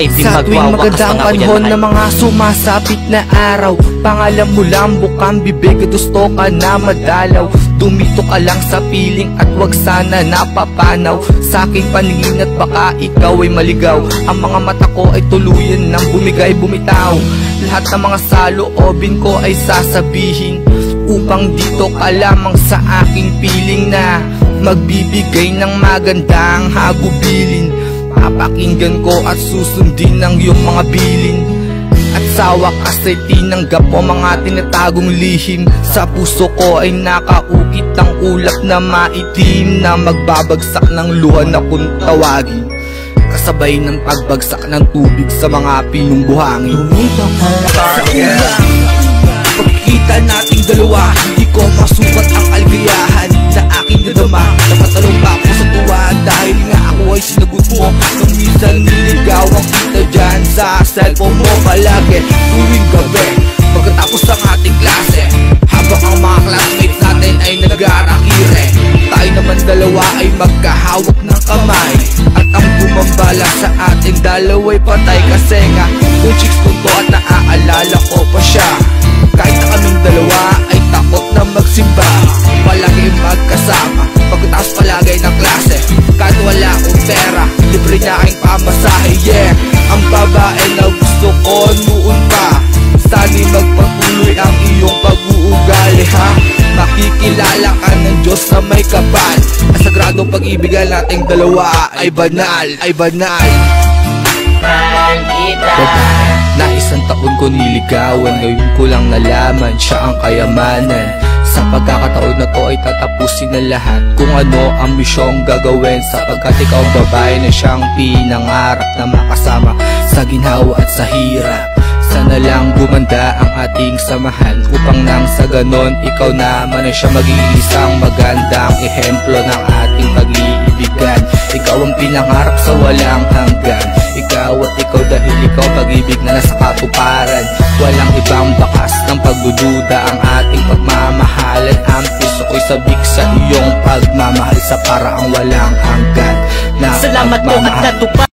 ay di Sa tuwing magwawakas magandang mga panahon mahal. na mga sumasapit na araw, pangalan mo lang bukang bibig, gusto ka na madalaw. Tumito ka lang sa piling at wag sana napapanaw sa aking paningin at baka ikaw ay maligaw. Ang mga mata ko ay tuluyan ng bumigay bumitaw. Lahat ng mga saloobin ko ay sasabihin upang dito ka lamang sa aking piling na magbibigay ng magandang hagubilin. Papakinggan ko at susundin ang iyong mga bilin. At sa wakas ay tinanggap mo mga tinatagong lihim. Sa puso ko ay nakaukit ang ulap na maitim na magbabagsak ng luha na kung tawagin, kasabay ng pagbagsak ng tubig sa mga pinong buhangin. Tumito ka Sa una, pagkikita nating dalawa, di ko masukat ang kaligayahan na aking nadama. Napatalong pa ako sa tuwa dahil nga ako ay sinagot mo. Nung minsan niligawan kita dyan sa cellphone mo palagi tuwing gabi pagkatapos ng ating klase, habang ang mga classmates natin ay nag-aarakire. Tayo naman dalawa ay magkahawak ng kamay at ang bumambala sa ating dalawa'y patay. Kasi nga kung chicks ko to at naaalala ko pa siya, kahit na kaming dalawa ay takot na magsimba. Palagi magkasama pagkatapos palagay ng klase, kahit wala akong pera, libre niya aking pamasahe. Yeah, ang babae na gusto ko noon pa, sana'y magpatuloy ang iyong pag-uugali ha. Makikilala ka ng Diyos na may kapal. Ang sagradong pag-ibigan nating dalawa ay banal, ay banal. Na isang taon ko niligawan, ngayon ko lang nalaman siya ang kayamanan. Sa pagkakataon na to ay tatapusin na lahat kung ano ang misyong gagawin, sapagkat ikaw ang babae na siyang pinangarap na makasama sa ginhawa at sa hirap. Sana lang gumanda ang ating samahan upang nang sa ganon ikaw naman ay siya mag-iisang magandang ehemplo ng ating pag-iibigan. Ikaw ang pinangarap sa walang hanggan, ikaw at ikaw dahil ikaw pag-ibig na nasa katuparan. Walang ibang bakas ng pagdududa ang ating pagmamahalan. Ang puso ko'y sabik sa iyong pagmamahal sa paraang walang hanggan na Salamat po at natupad.